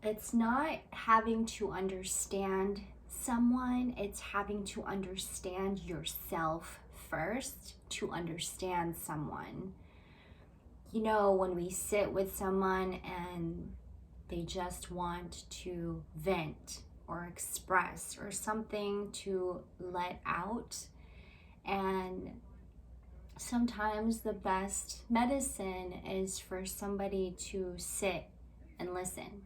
it's not having to understand someone, it's having to understand yourself first to understand someone. You know, when we sit with someone and they just want to vent or express or something to let out, and sometimes the best medicine is for somebody to sit and listen.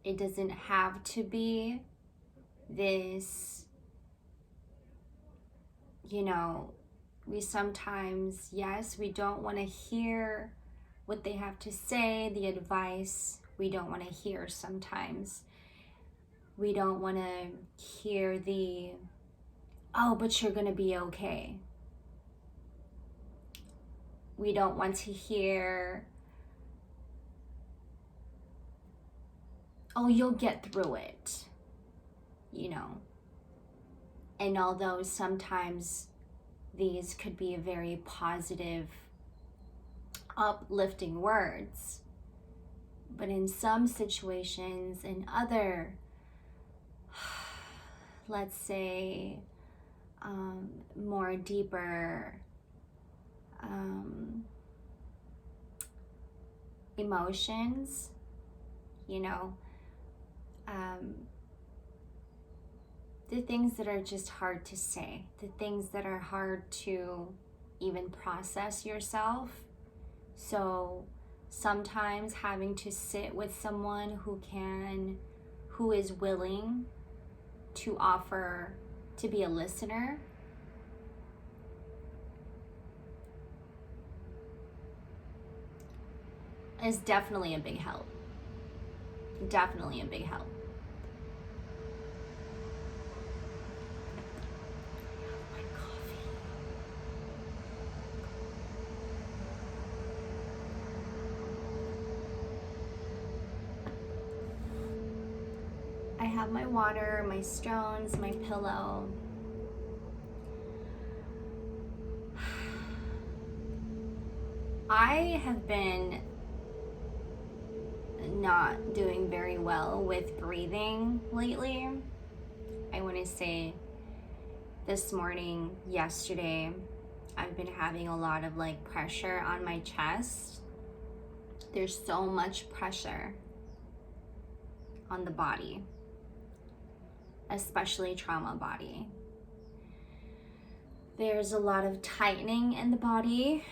It doesn't have to be this, you know, we sometimes, yes, we don't want to hear what they have to say, the advice we don't want to hear sometimes. We don't want to hear the, oh, but you're going to be okay. We don't want to hear, oh, you'll get through it, you know. And although sometimes these could be very positive, uplifting words, but in some situations, in other, let's say, more deeper emotions, you know, the things that are just hard to say, the things that are hard to even process yourself. So sometimes having to sit with someone who is willing to offer to be a listener is definitely a big help. Definitely a big help. I have my water, my stones, my pillow. I have been not doing very well with breathing lately. I want to say this morning, yesterday, I've been having a lot of like pressure on my chest. There's so much pressure on the body, especially trauma body. There's a lot of tightening in the body.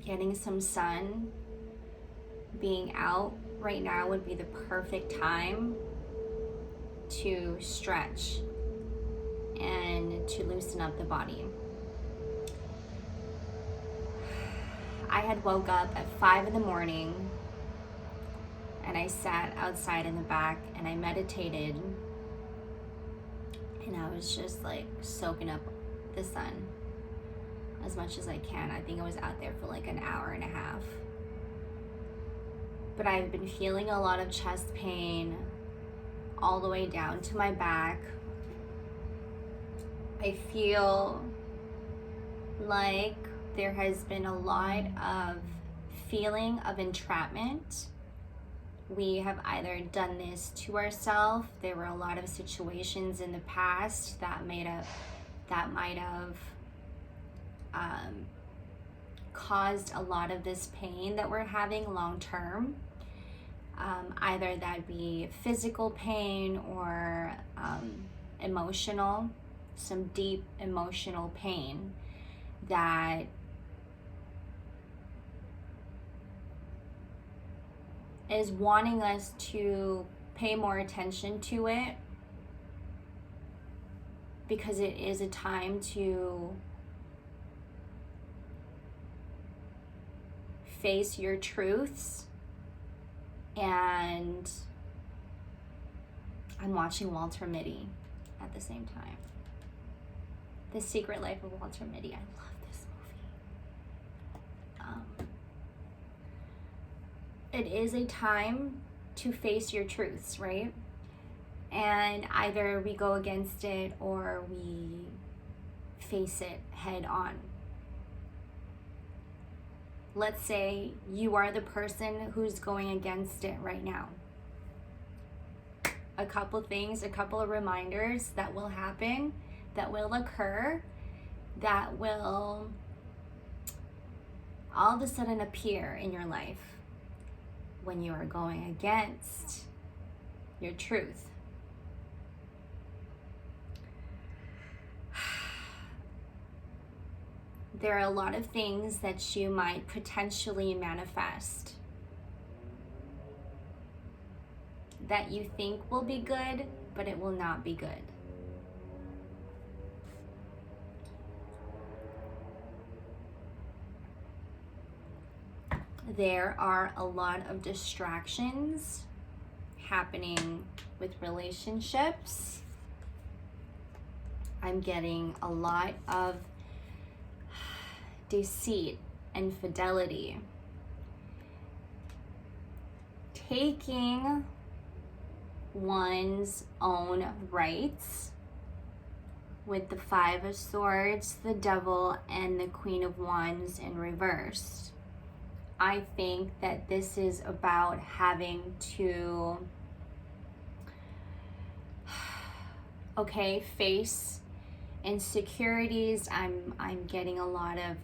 Getting some sun, being out right now would be the perfect time to stretch and to loosen up the body. I had woke up at 5 in the morning and I sat outside in the back and I meditated, and I was just like soaking up the sun as much as I can. I think I was out there for like an hour and a half. But I've been feeling a lot of chest pain all the way down to my back. I feel like there has been a lot of feeling of entrapment. We have either done this to ourselves. There were a lot of situations in the past that might have caused a lot of this pain that we're having long term. Either that be physical pain or emotional, some deep emotional pain that is wanting us to pay more attention to it, because it is a time to face your truths. And I'm watching Walter Mitty at the same time. The Secret Life of Walter Mitty. I love this movie. It is a time to face your truths, right? And either we go against it or we face it head on. let's say you are the person who's going against it right now. A couple things, a couple of reminders that will happen, that will occur, that will all of a sudden appear in your life when you are going against your truth. There are a lot of things that you might potentially manifest that you think will be good, but it will not be good. There are a lot of distractions happening with relationships. I'm getting a lot of deceit, infidelity, taking one's own rights with the Five of Swords, the Devil, and the Queen of Wands in reverse. I think that this is about having to, face insecurities. I'm getting a lot of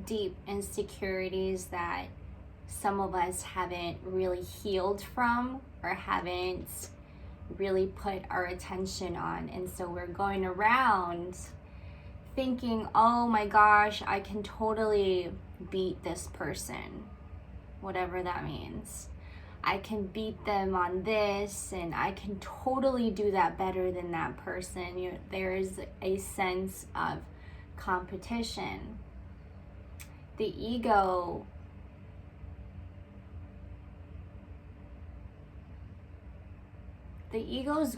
deep insecurities that some of us haven't really healed from or haven't really put our attention on. And so we're going around thinking, oh my gosh, I can totally beat this person, whatever that means. I can beat them on this, and I can totally do that better than that person. There is a sense of competition. The ego's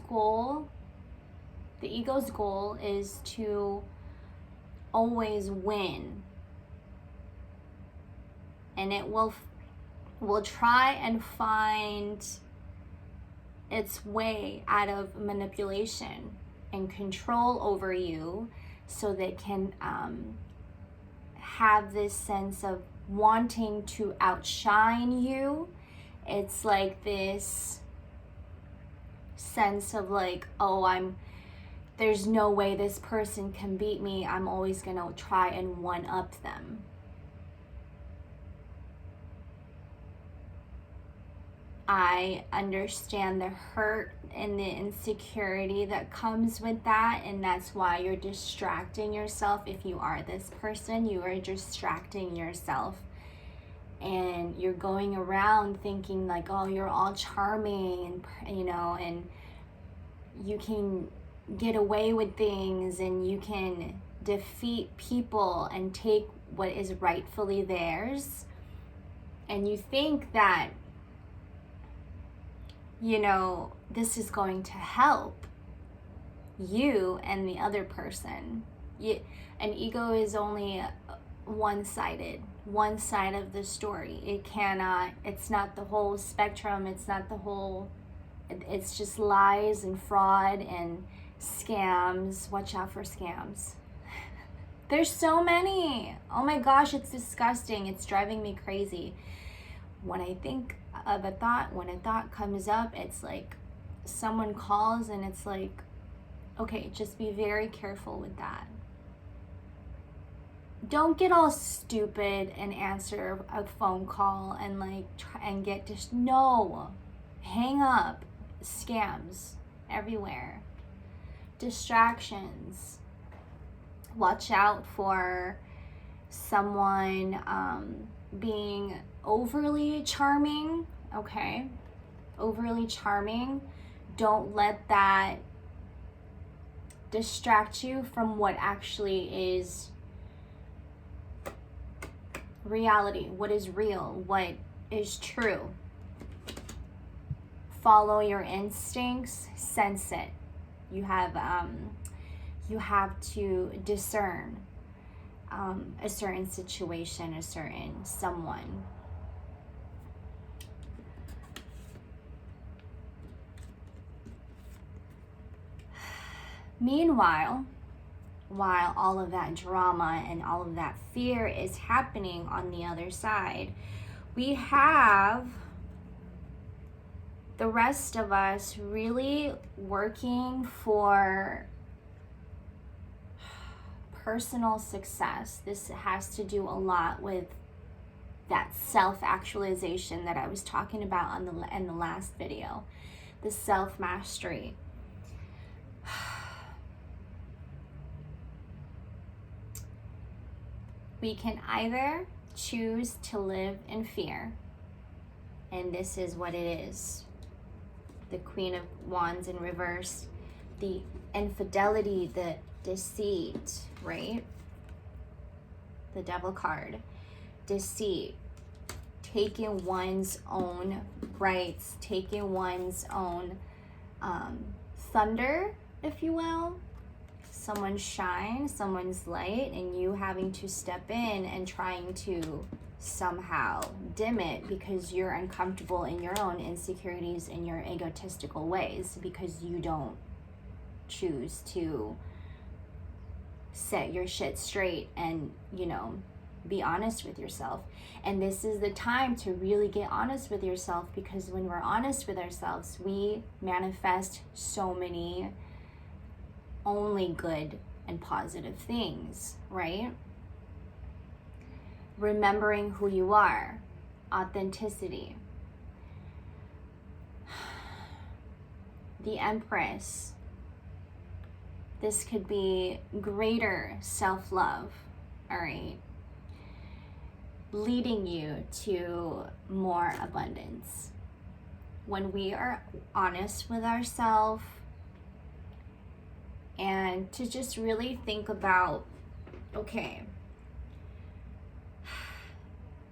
goal is to always win, and it will try and find its way out of manipulation and control over you, so they can have this sense of wanting to outshine you. It's like this sense of like, oh, there's no way this person can beat me. I'm always gonna try and one-up them. I understand the hurt and the insecurity that comes with that, and that's why you're distracting yourself. If you are this person, you are distracting yourself, and you're going around thinking like, oh, you're all charming, and and you can get away with things, and you can defeat people and take what is rightfully theirs, and you think that this is going to help you and the other person. An ego is only one-sided, one side of the story. It's not the whole spectrum. It's just lies and fraud and scams. Watch out for scams. There's so many. Oh my gosh, it's disgusting. It's driving me crazy. When I think of a thought, when a thought comes up, it's like someone calls and it's like, okay, just be very careful with that. Don't get all stupid and answer a phone call and no, hang up. Scams everywhere. Distractions. Watch out for someone being overly charming, okay? Overly charming. Don't let that distract you from what actually is reality, what is real, what is true. Follow your instincts, sense it. You have to discern a certain situation, a certain someone. Meanwhile, while all of that drama and all of that fear is happening on the other side. We have the rest of us really working for personal success. This has to do a lot with that self-actualization that I was talking about in the last video, the self-mastery. We can either choose to live in fear, and this is what it is. The Queen of Wands in reverse, the infidelity, the deceit, right? The Devil card, deceit, taking one's own rights, taking one's own thunder, if you will, someone's shine, someone's light, and you having to step in and trying to somehow dim it because you're uncomfortable in your own insecurities and your egotistical ways, because you don't choose to set your shit straight and, you know, be honest with yourself. And this is the time to really get honest with yourself, because when we're honest with ourselves, we manifest so many only good and positive things, right? Remembering who you are, authenticity. The Empress. This could be greater self-love, all right? Leading you to more abundance. When we are honest with ourselves, and to just really think about, okay,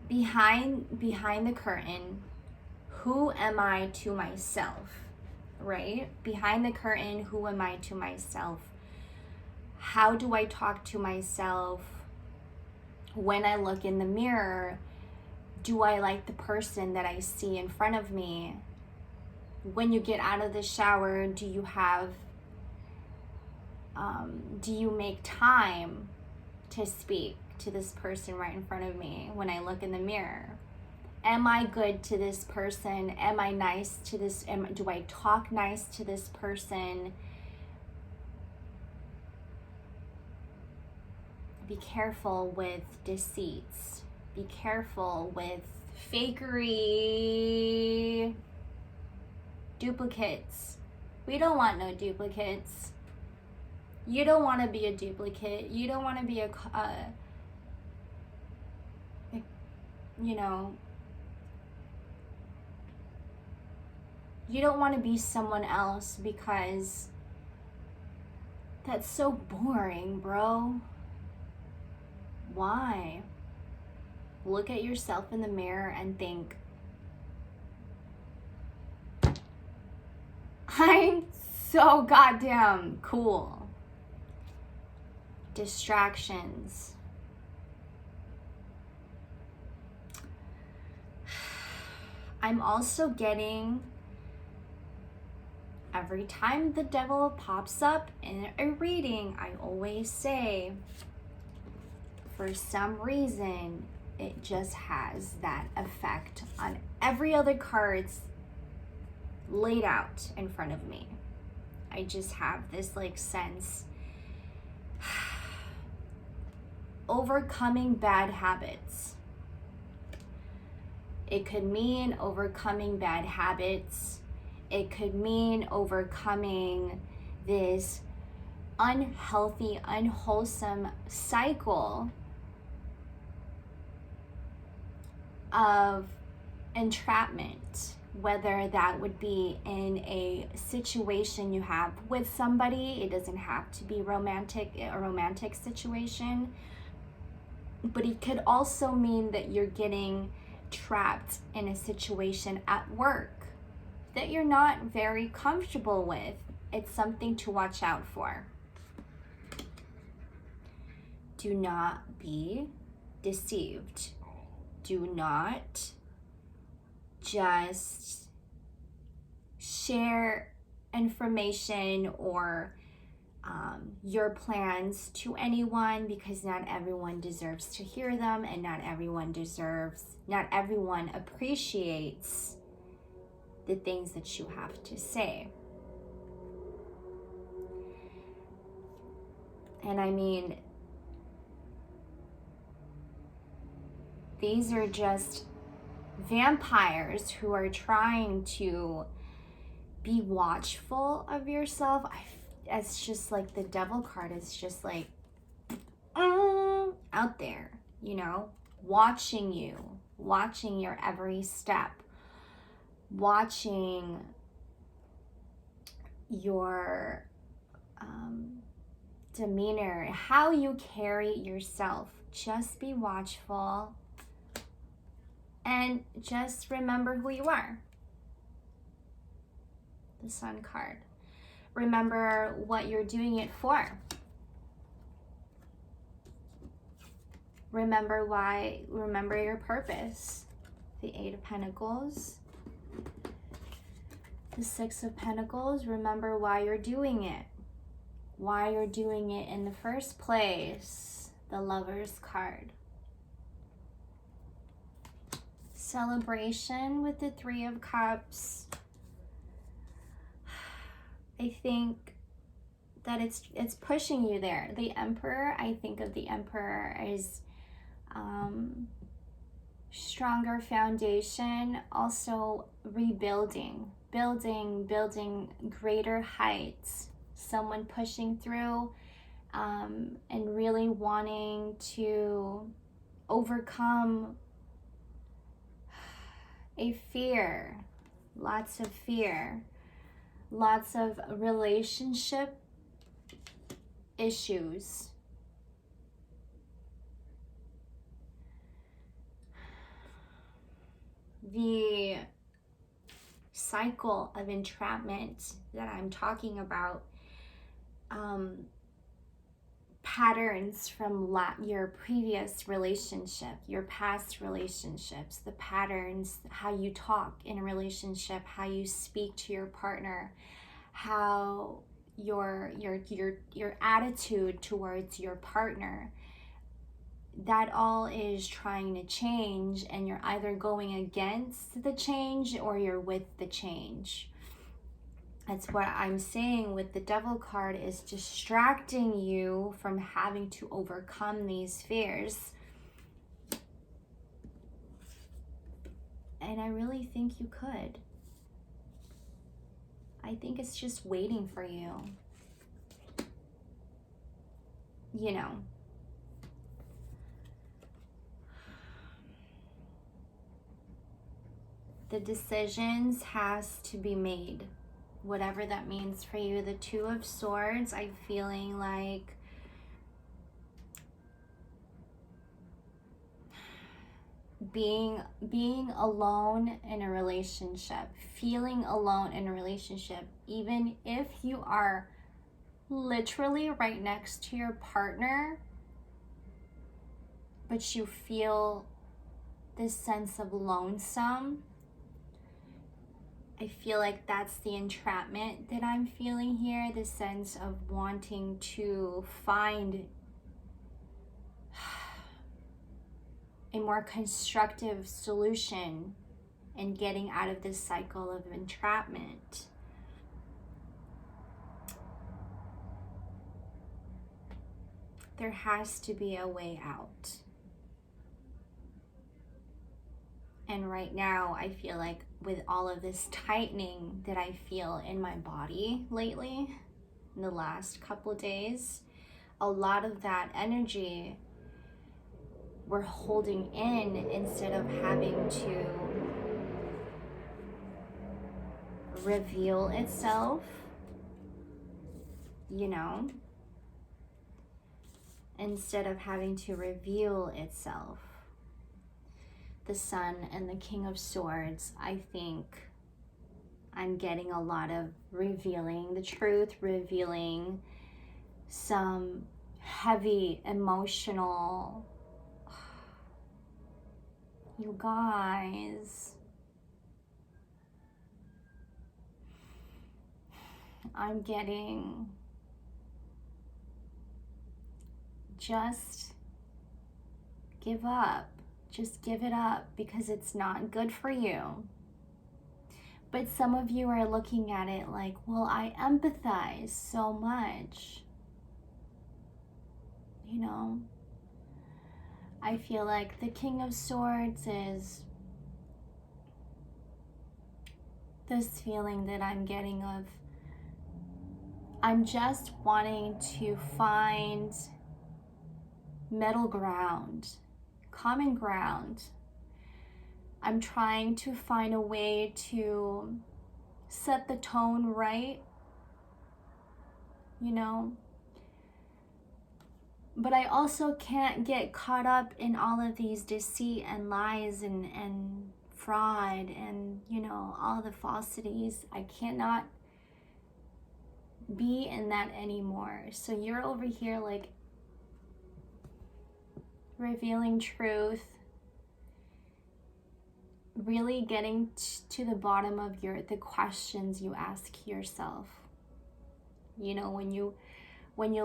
behind the curtain, who am I to myself, right? Behind the curtain, who am I to myself? How do I talk to myself? When I look in the mirror, do I like the person that I see in front of me? When you get out of the shower, do you make time to speak to this person right in front of me when I look in the mirror? Am I good to this person? Am I nice to this? Do I talk nice to this person? Be careful with deceits. Be careful with fakery, duplicates. We don't want no duplicates. You don't want to be a duplicate. You don't want to be you don't want to be someone else, because that's so boring, bro. Why? Look at yourself in the mirror and think, I'm so goddamn cool. Distractions. I'm also getting, every time the devil pops up in a reading, I always say, for some reason, it just has that effect on every other cards laid out in front of me. I just have this like sense. Overcoming bad habits. It could mean overcoming bad habits. It could mean overcoming this unhealthy, unwholesome cycle of entrapment, whether that would be in a situation you have with somebody. It doesn't have to be a romantic situation, but it could also mean that you're getting trapped in a situation at work that you're not very comfortable with. It's something to watch out for. Do not be deceived. Do not just share information or your plans to anyone, because not everyone deserves to hear them, and not everyone appreciates the things that you have to say. And I mean, these are just vampires who are trying to be watchful of yourself. It's just like the devil card is just like out there, you know, watching you, watching your every step, watching your demeanor, how you carry yourself. Just be watchful and just remember who you are. The Sun card. Remember what you're doing it for. Remember your purpose. The Eight of Pentacles. The Six of Pentacles. Remember why you're doing it. Why you're doing it in the first place. The Lover's card. Celebration with the Three of Cups. I think that it's pushing you there. The Emperor, I think of the Emperor as stronger foundation, also rebuilding, building greater heights. Someone pushing through and really wanting to overcome a fear, lots of fear. Lots of relationship issues. The cycle of entrapment that I'm talking about, patterns from your previous relationship, your past relationships, the patterns, how you talk in a relationship, how you speak to your partner, how your attitude towards your partner, that all is trying to change, and you're either going against the change or you're with the change. That's what I'm saying with the Devil card, is distracting you from having to overcome these fears. And I really think you could. I think it's just waiting for you. You know. The decisions has to be made. Whatever that means for you. The Two of Swords, I'm feeling like being alone in a relationship, feeling alone in a relationship, even if you are literally right next to your partner, but you feel this sense of lonesome. I feel like that's the entrapment that I'm feeling here, the sense of wanting to find a more constructive solution and getting out of this cycle of entrapment. There has to be a way out. And right now, I feel like with all of this tightening that I feel in my body lately, in the last couple of days, a lot of that energy we're holding in instead of having to reveal itself, you know, instead of having to reveal itself. The Sun and the King of Swords, I think I'm getting a lot of revealing the truth, revealing some heavy emotional, you guys, I'm getting just give up. Just give it up, because it's not good for you. But some of you are looking at it like, well, I empathize so much. You know, I feel like the King of Swords is this feeling that I'm getting of, I'm just wanting to find middle ground, common ground. I'm trying to find a way to set the tone right, you know. But I also can't get caught up in all of these deceit and lies and fraud and, you know, all the falsities. I cannot be in that anymore. So you're over here like revealing truth, really getting to the bottom of the questions you ask yourself. You know, when you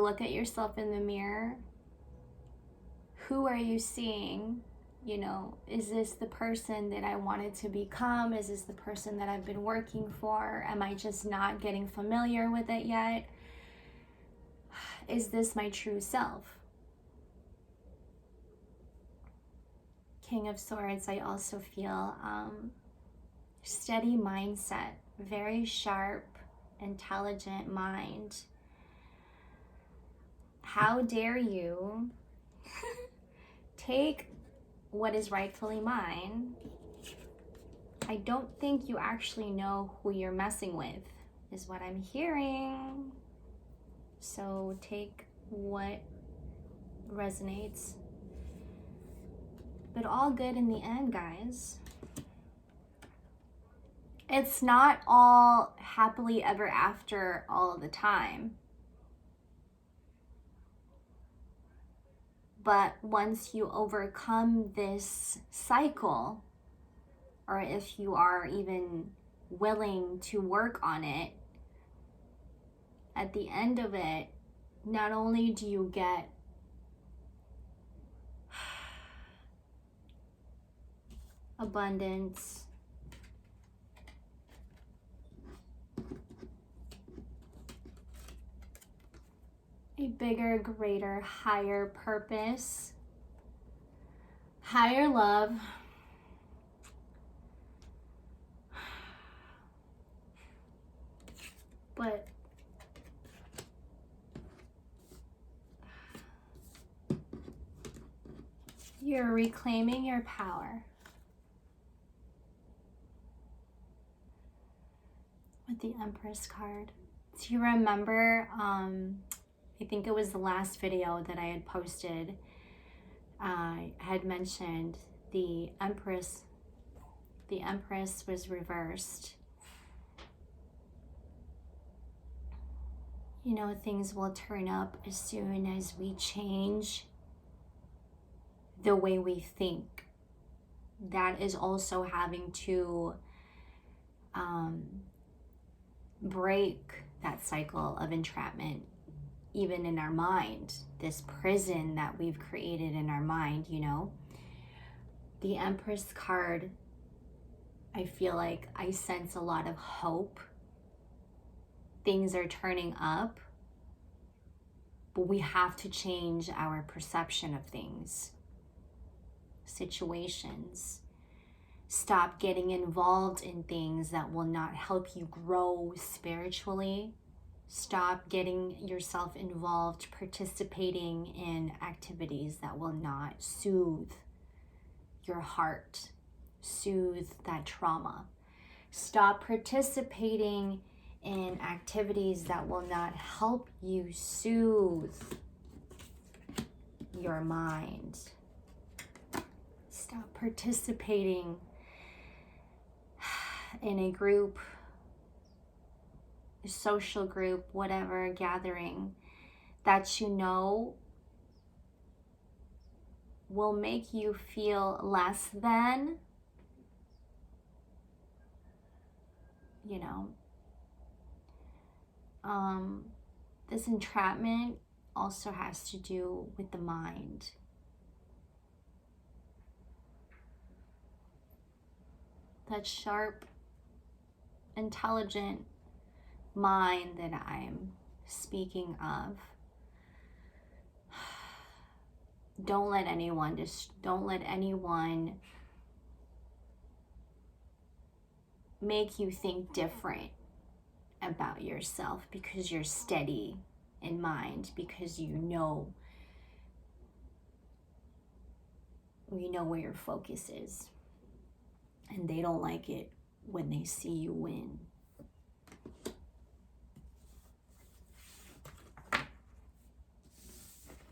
look at yourself in the mirror, who are you seeing? You know, is this the person that I wanted to become? Is this the person that I've been working for? Am I just not getting familiar with it yet? Is this my true self? King of Swords, I also feel steady mindset, very sharp, intelligent mind. How dare you take what is rightfully mine? I don't think you actually know who you're messing with, is what I'm hearing. So take what resonates. But all good in the end, guys. It's not all happily ever after all of the time. But once you overcome this cycle, or if you are even willing to work on it, at the end of it, not only do you get abundance, a bigger, greater, higher purpose, higher love, but you're reclaiming your power with the Empress card. Do you remember, I think it was the last video that I had posted, I had mentioned the Empress was reversed. You know, things will turn up as soon as we change the way we think. That is also having to break that cycle of entrapment, even in our mind, this prison that we've created in our mind, you know. The Empress card, I feel like I sense a lot of hope. Things are turning up, but we have to change our perception of things, situations. Stop getting involved in things that will not help you grow spiritually. Stop getting yourself involved, participating in activities that will not soothe your heart, soothe that trauma. Stop participating in activities that will not help you soothe your mind. Stop participating in a group, a social group, whatever, gathering that you know will make you feel less than, you know. This entrapment, also has to do with the mind. That sharp, intelligent mind that I'm speaking of. Don't let anyone make you think different about yourself, because you're steady in mind, because you know where your focus is, and they don't like it when they see you win.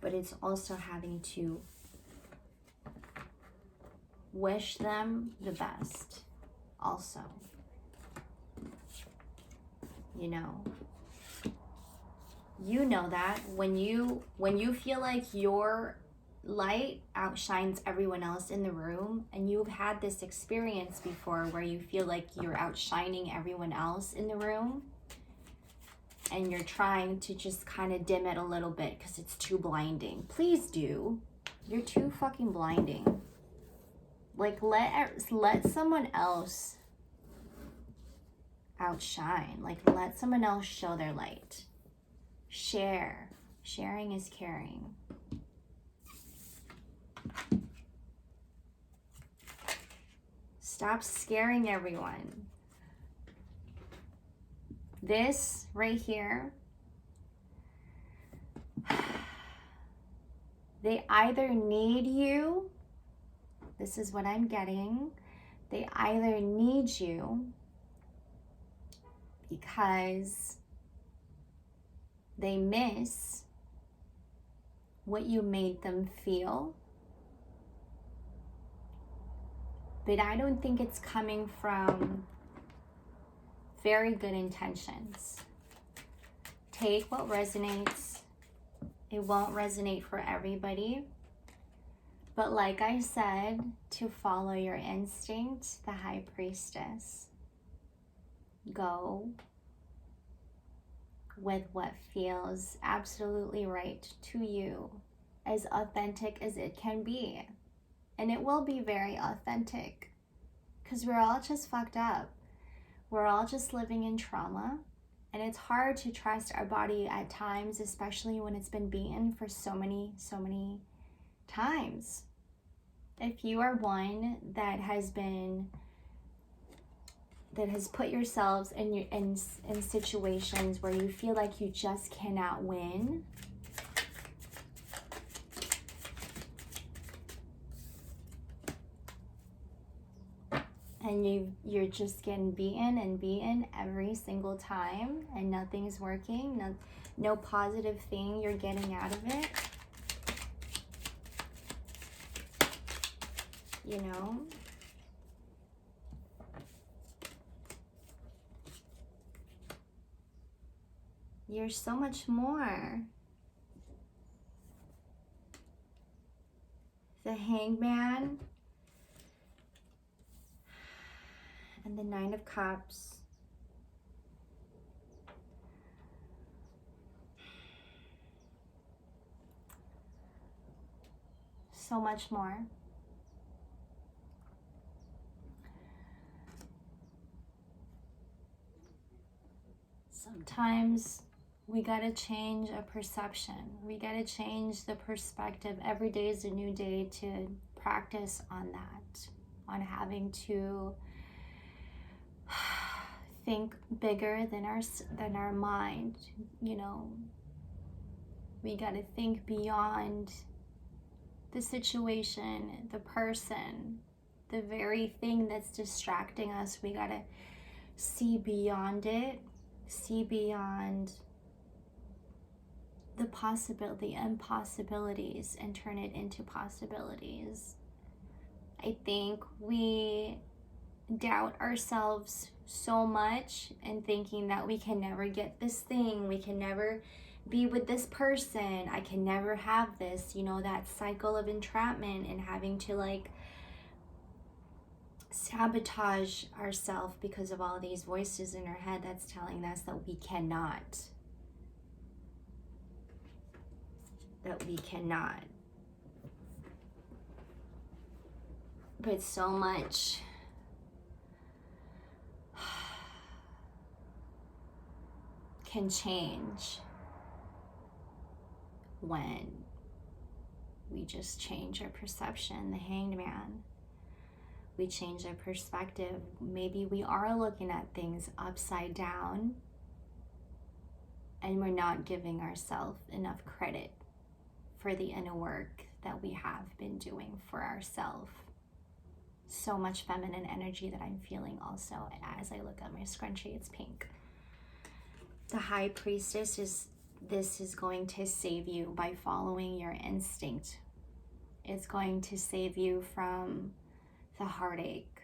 But it's also having to wish them the best also. You know that when you feel like your light outshines everyone else in the room, and you've had this experience before where you feel like you're outshining everyone else in the room, and you're trying to just kind of dim it a little bit because it's too blinding. Please do. You're too fucking blinding. Like, let someone else outshine. Like, let someone else show their light. Share. Sharing is caring. Stop scaring everyone. This right here, they either need you, this is what I'm getting, they either need you because they miss what you made them feel, but I don't think it's coming from very good intentions. Take what resonates. It won't resonate for everybody. But like I said, to follow your instinct, the High Priestess. Go with what feels absolutely right to you, as authentic as it can be. And it will be very authentic, because we're all just fucked up. We're all just living in trauma, and it's hard to trust our body at times, especially when it's been beaten for so many times. If you are one that has put yourselves in situations where you feel like you just cannot win, and you're just getting beaten every single time, and nothing's working, no positive thing you're getting out of it, you're so much more. The Hangman and the Nine of Cups. So much more. Sometimes we gotta change a perception. We gotta change the perspective. Every day is a new day to practice on that, on having to think bigger than our mind. We gotta think beyond the situation, the person, the very thing that's distracting us. We gotta see beyond it, see beyond the impossibilities, and turn it into possibilities. I think we doubt ourselves so much and thinking that we can never get this thing, we can never be with this person, I can never have this, that cycle of entrapment, and having to sabotage ourselves because of all these voices in our head that's telling us that we cannot. that we cannot. But so much can change when we just change our perception. The Hanged Man. We change our perspective. Maybe we are looking at things upside down and we're not giving ourselves enough credit for the inner work that we have been doing for ourselves. So much feminine energy that I'm feeling also as I look at my scrunchie. It's pink. The High Priestess is going to save you by following your instinct. It's going to save you from the heartache.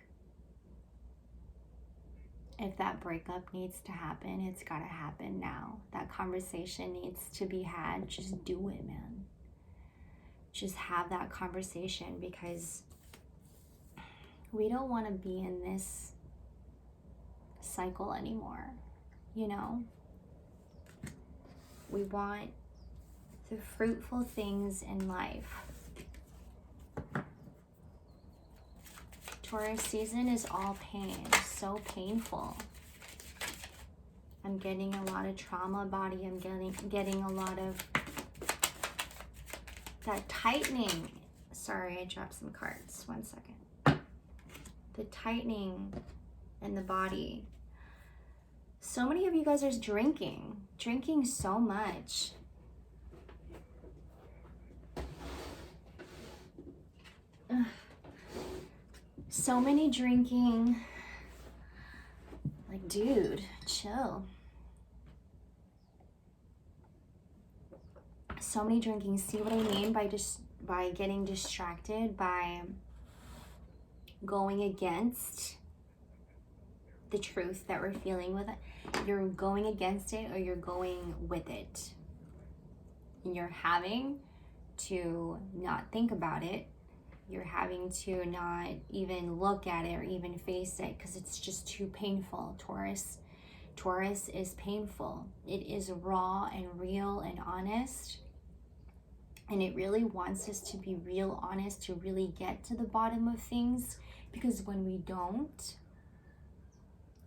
If that breakup needs to happen, it's gotta happen now. That conversation needs to be had. Just do it, man. Just have that conversation, because we don't want to be in this cycle anymore, you know? We want the fruitful things in life. Taurus season is all pain, so painful. I'm getting a lot of trauma body. I'm getting a lot of that tightening. Sorry, I dropped some cards. 1 second. The tightening in the body. So many of you guys are drinking so much. Ugh. So many drinking. Like, dude, chill. So many drinking. See what I mean by getting distracted, by going against the truth that we're feeling with it. You're going against it or you're going with it. And you're having to not think about it. You're having to not even look at it or even face it because it's just too painful, Taurus. Taurus is painful. It is raw and real and honest. And it really wants us to be real honest, to really get to the bottom of things. Because when we don't,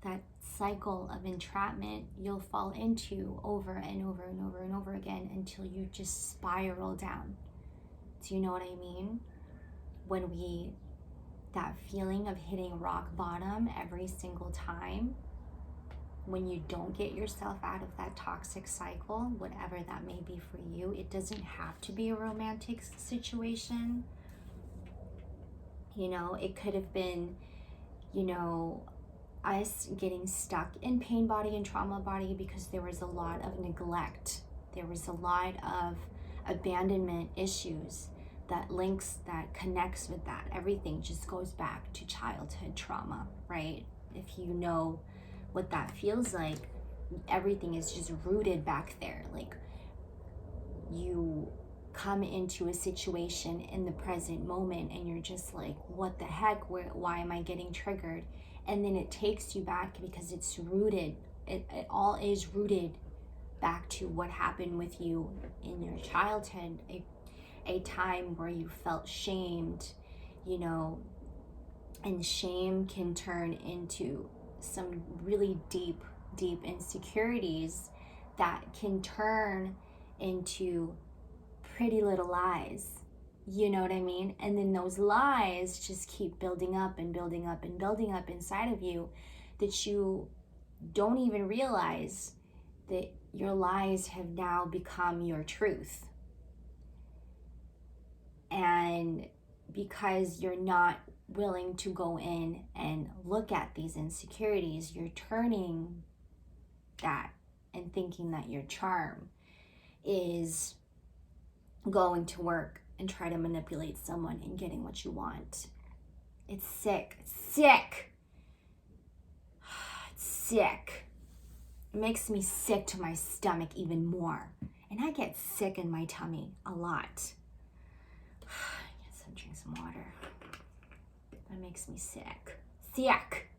that cycle of entrapment you'll fall into over and over and over and over again until you just spiral down. Do you know what I mean? When that feeling of hitting rock bottom every single time, when you don't get yourself out of that toxic cycle, whatever that may be for you, it doesn't have to be a romantic situation. You know, it could have been, you know, us getting stuck in pain body and trauma body because there was a lot of neglect. There was a lot of abandonment issues that connects with that. Everything just goes back to childhood trauma, right? If you know what that feels like, everything is just rooted back there. Like, you come into a situation in the present moment and you're just like, what the heck? Why am I getting triggered? And then it takes you back because it's rooted. It all is rooted back to what happened with you in your childhood, a time where you felt shamed, you know, and shame can turn into some really deep insecurities that can turn into pretty little lies. You know what I mean? And then those lies just keep building up and building up and building up inside of you, that you don't even realize that your lies have now become your truth. And because you're not willing to go in and look at these insecurities, you're turning that and thinking that your charm is going to work and try to manipulate someone and getting what you want. It's sick. It's sick. It's sick. It makes me sick to my stomach even more. And I get sick in my tummy a lot. Yes, I'll drink some water. That makes me sick. Sick.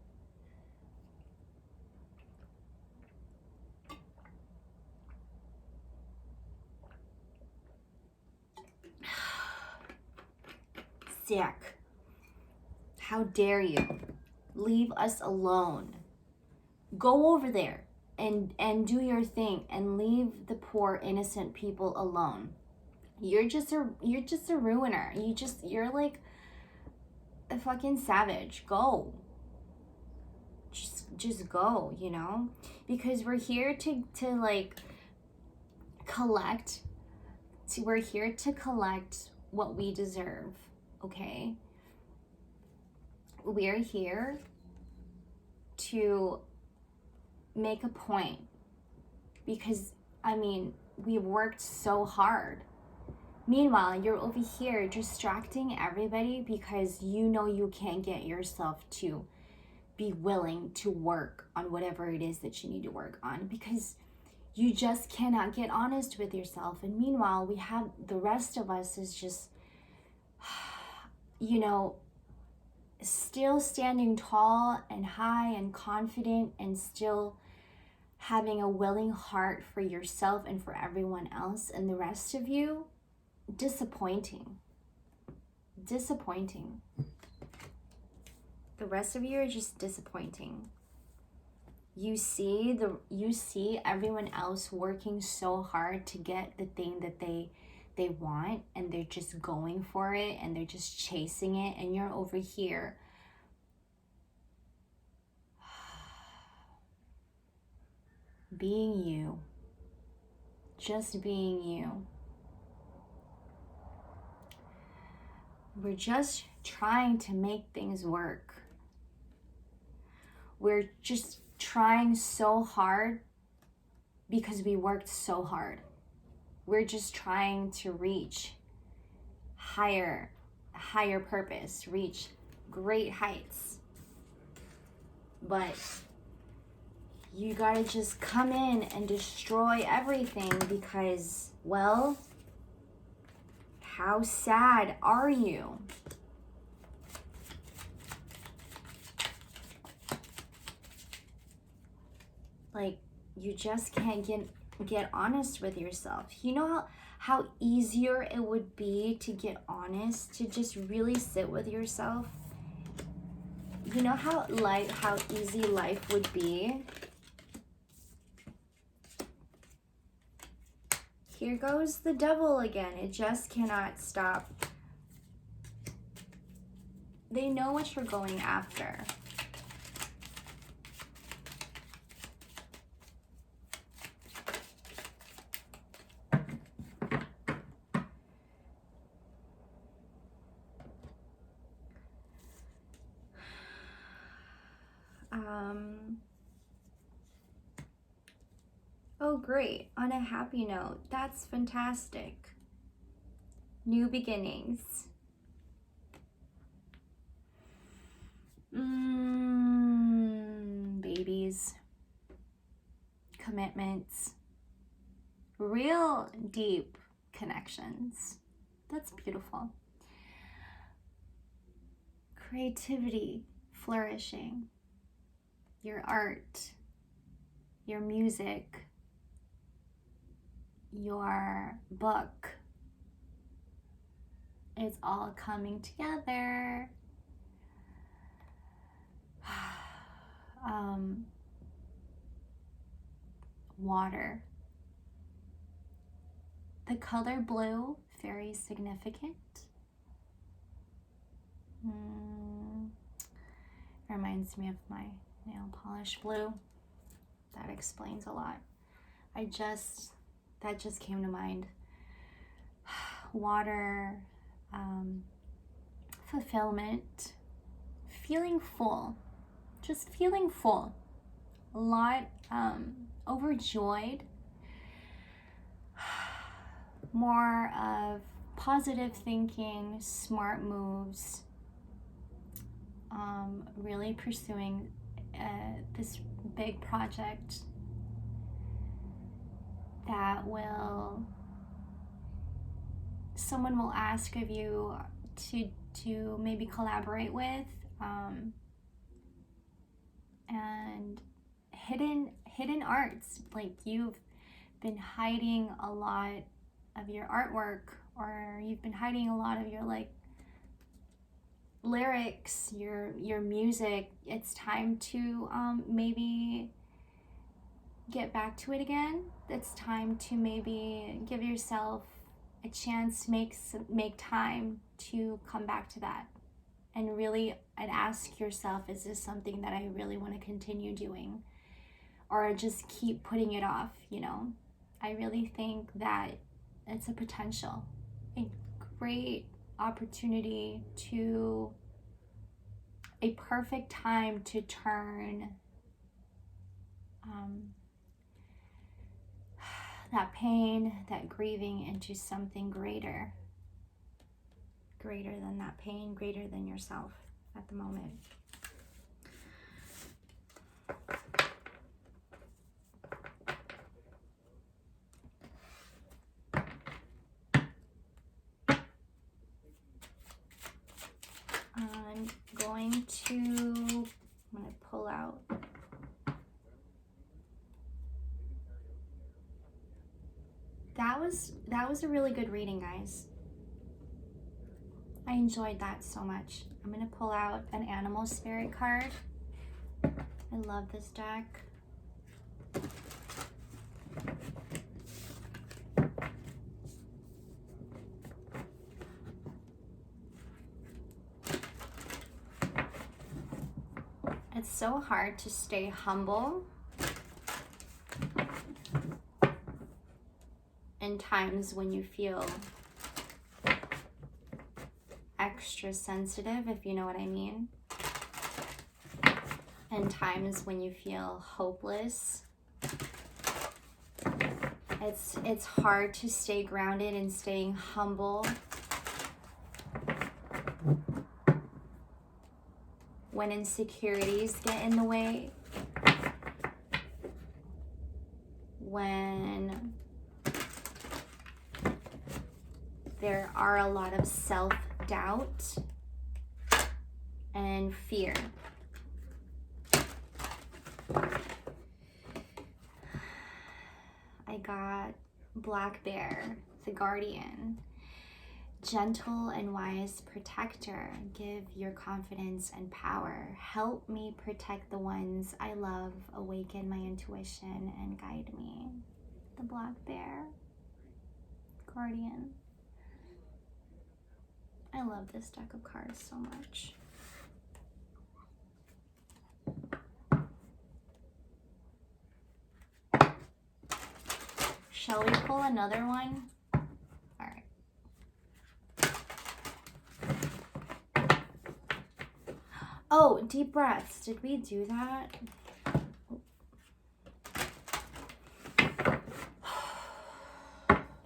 sick. How dare you? Leave us alone. Go over there and do your thing and leave the poor innocent people alone. You're just a ruiner. You're like a fucking savage. Go. Just go, you know? Because we're here to like collect. We're here to collect what we deserve, okay? We're here to make a point because, I mean, we've worked so hard. Meanwhile, you're over here distracting everybody because you know you can't get yourself to be willing to work on whatever it is that you need to work on because you just cannot get honest with yourself. And meanwhile, we have the rest of us is just, you know, still standing tall and high and confident and still having a willing heart for yourself and for everyone else. And the rest of you, disappointing. The rest of you are just disappointing. You see everyone else working so hard to get the thing that they want, and they're just going for it and they're just chasing it, and you're over here being you, just being you. We're just trying to make things work. We're just trying so hard because we worked so hard. We're just trying to reach higher purpose, reach great heights. But you gotta just come in and destroy everything because, well, how sad are you? Like, you just can't get honest with yourself. You know how easier it would be to get honest, to just really sit with yourself? You know how easy life would be? Here goes the devil again. It just cannot stop. They know what you're going after. Oh, great. On a happy note. That's fantastic. New beginnings. Babies. Commitments. Real deep connections. That's beautiful. Creativity flourishing. Your art. Your music. Your book. It's all coming together. Water. The color blue, very significant. Reminds me of my nail polish blue. That explains a lot. That just came to mind. Water, fulfillment, feeling full, just feeling full. A lot, overjoyed, more of positive thinking, smart moves, really pursuing this big project that someone will ask of you to maybe collaborate with, and hidden arts, like you've been hiding a lot of your artwork, or you've been hiding a lot of your like lyrics, your music, it's time to maybe get back to it again. It's time to maybe give yourself a chance to make time to come back to that, and ask yourself, is this something that I really want to continue doing, or just keep putting it off? I really think that it's a potential, a great opportunity, a perfect time to turn that pain, that grieving, into something greater than that pain, greater than yourself at the moment. I'm going to pull out that was a really good reading, guys. I enjoyed that so much. I'm going to pull out an animal spirit card. I love this deck. It's so hard to stay humble in times when you feel extra sensitive, if you know what I mean. And times when you feel hopeless. It's hard to stay grounded and staying humble when insecurities get in the way, when there are a lot of self-doubt and fear. I got Black Bear, the Guardian. Gentle and wise protector, give your confidence and power. Help me protect the ones I love. Awaken my intuition and guide me. The Black Bear, Guardian. I love this deck of cards so much. Shall we pull another one? All right. Oh, deep breaths. Did we do that?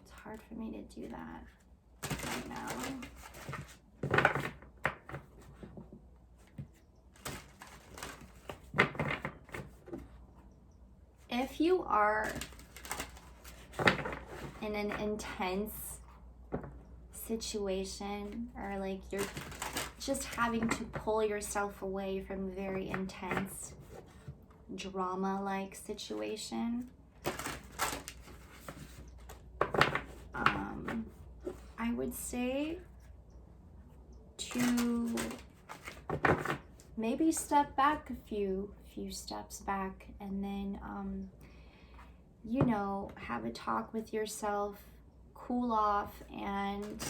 It's hard for me to do that right now. If you are in an intense situation, or like you're just having to pull yourself away from a very intense drama-like situation, I would say to maybe step back a few steps back, and then have a talk with yourself, cool off, and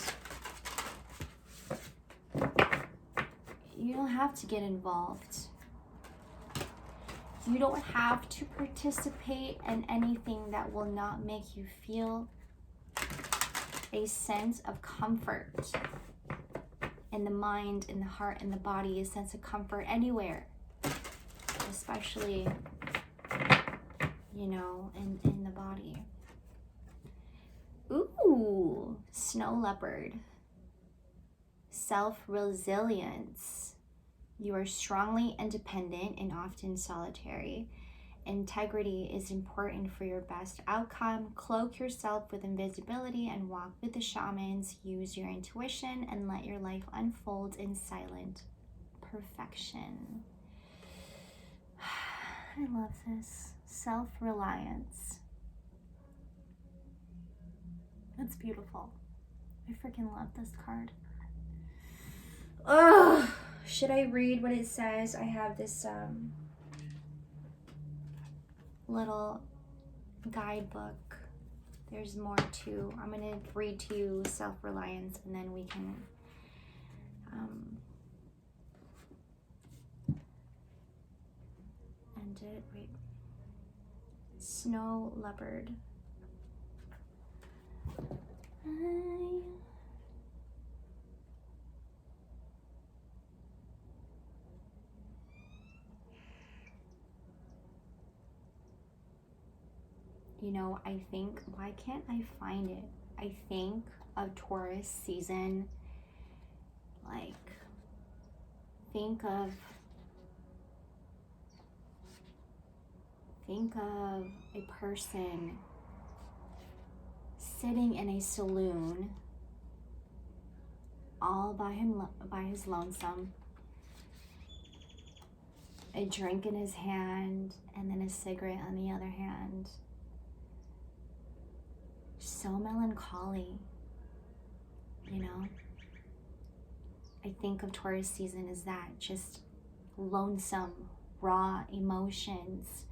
you don't have to get involved. You don't have to participate in anything that will not make you feel a sense of comfort in the mind, in the heart, in the body, a sense of comfort anywhere, especially, in the body. Ooh, snow leopard. Self-resilience. You are strongly independent and often solitary. Integrity is important for your best outcome. Cloak yourself with invisibility and walk with the shamans. Use your intuition and let your life unfold in silent perfection. I love this. Self-reliance. That's beautiful. I freaking love this card. Ugh. should I read what it says? I have this little guidebook. There's more too. I'm going to read to you self-reliance, and then we can end it. Wait. Snow leopard. You know, I think, why can't I find it? I think of Taurus season, like, think of a person sitting in a saloon all by his lonesome, a drink in his hand and then a cigarette on the other hand. So melancholy, you know. I think of Taurus season as that, just lonesome, raw emotions.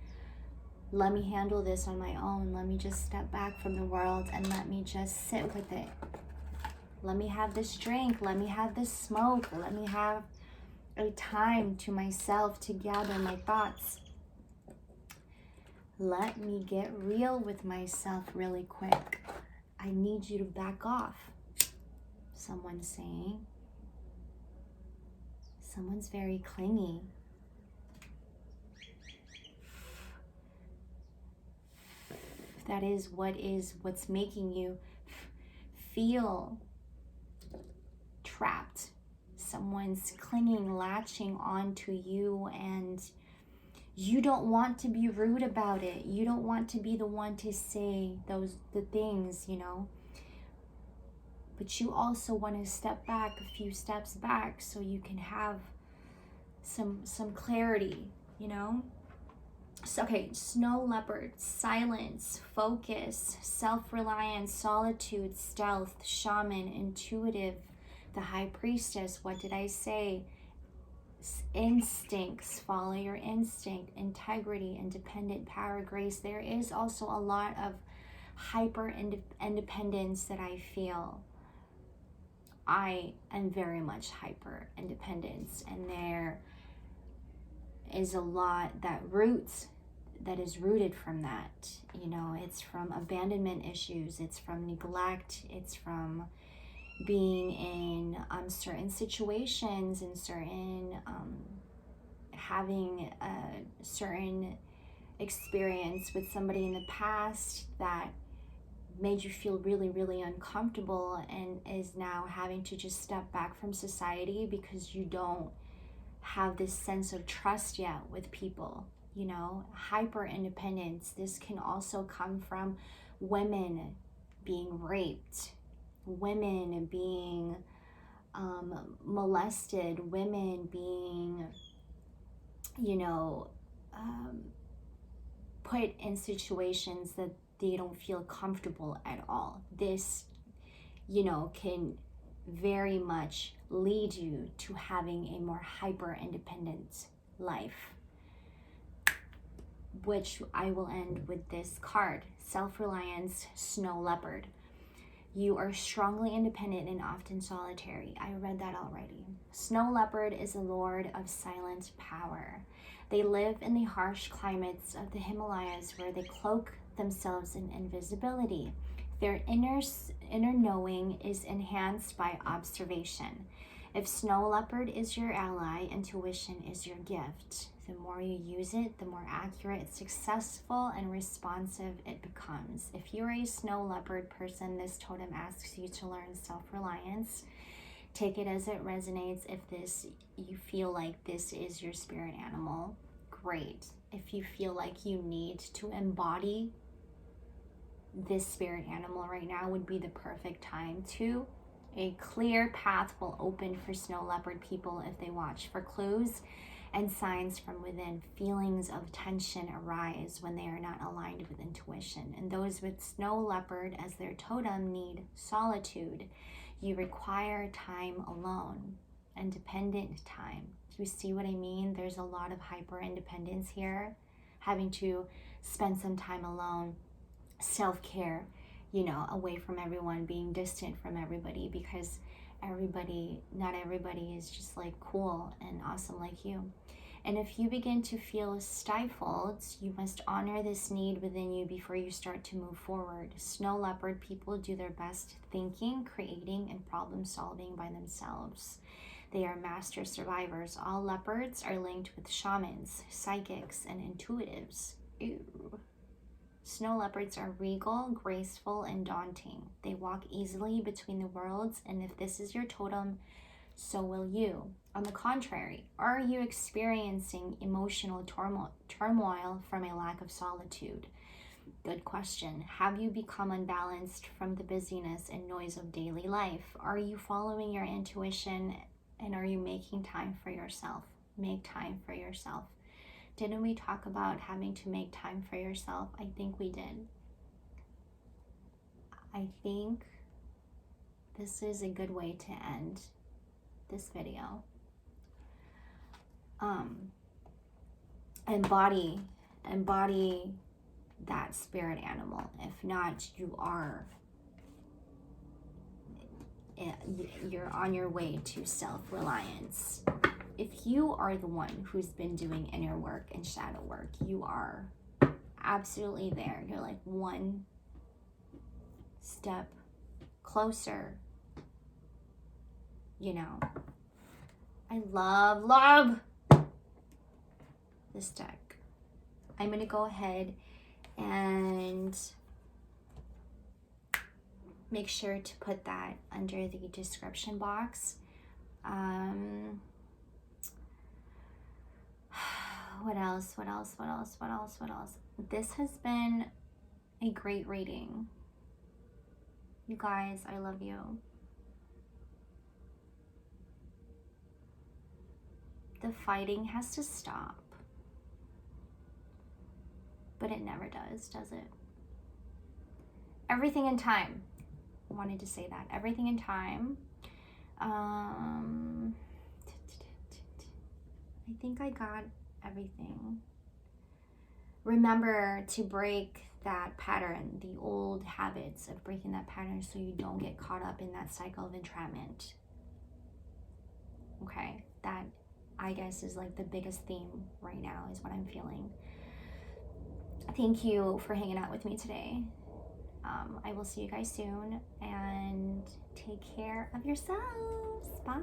Let me handle this on my own. Let me just step back from the world and let me just sit with it. Let me have this drink. Let me have this smoke. Let me have a time to myself to gather my thoughts. Let me get real with myself really quick. I need you to back off. Someone's saying. Someone's very clingy. That is what's making you feel trapped. Someone's clinging, latching onto you, and you don't want to be rude about it. You don't want to be the one to say the things, you know. But you also want to step back, a few steps back, so you can have some clarity, you know. So, okay, snow leopard, silence, focus, self-reliance, solitude, stealth, shaman, intuitive, the high priestess. What did I say? Instincts, follow your instinct, integrity, independent, power, grace. There is also a lot of hyper independence that I feel. I am very much hyper independence, and there is a lot that is rooted from that. You know, it's from abandonment issues, it's from neglect, it's from being in certain situations and certain having a certain experience with somebody in the past that made you feel really, really uncomfortable, and is now having to just step back from society because you don't have this sense of trust yet with people. You know, hyper independence. This can also come from women being raped, women being molested, women being, you know, put in situations that they don't feel comfortable at all. This, you know, can very much lead you to having a more hyper independent life, which I will end with this card, self-reliance, snow leopard. You are strongly independent and often solitary. I read that already. Snow leopard is a lord of silent power. They live in the harsh climates of the Himalayas, where they cloak themselves in invisibility. Their inner knowing is enhanced by observation. If snow leopard is your ally, intuition is your gift. The more you use it, the more accurate, successful, and responsive it becomes. If you're a snow leopard person, this totem asks you to learn self-reliance. Take it as it resonates. If you feel like this is your spirit animal, great. If you feel like you need to embody this spirit animal right now, would be the perfect time to. A clear path will open for snow leopard people if they watch for clues and signs from within. Feelings of tension arise when they are not aligned with intuition. And those with snow leopard as their totem need solitude. You require time alone. independent time. Do you see what I mean? There's a lot of hyper independence here, having to spend some time alone, self-care, you know, away from everyone, being distant from everybody, because not everybody is just like cool and awesome like you. And if you begin to feel stifled, you must honor this need within you before you start to move forward. Snow leopard people do their best thinking, creating, and problem solving by themselves. They are master survivors. All leopards are linked with shamans, psychics, and intuitives. Ew. Snow leopards are regal, graceful, and daunting. They walk easily between the worlds, and if this is your totem, so will you. On the contrary, are you experiencing emotional turmoil from a lack of solitude? Good question. Have you become unbalanced from the busyness and noise of daily life? Are you following your intuition, and are you making time for yourself? Make time for yourself. Didn't we talk about having to make time for yourself? I think we did. I think this is a good way to end this video. Embody that spirit animal. If not, you're on your way to self-reliance. If you are the one who's been doing inner work and shadow work, you are absolutely there. You're like one step closer. You know, I love this deck. I'm going to go ahead and make sure to put that under the description box. What else? This has been a great reading. You guys, I love you. The fighting has to stop. But it never does it? Everything in time. I wanted to say that. Everything in time. I think I got everything. Remember to break that pattern, the old habits of breaking that pattern, so you don't get caught up in that cycle of entrapment. Okay, that I guess is like the biggest theme right now, is what I'm feeling. Thank you for hanging out with me today. I will see you guys soon, and take care of yourselves. Bye.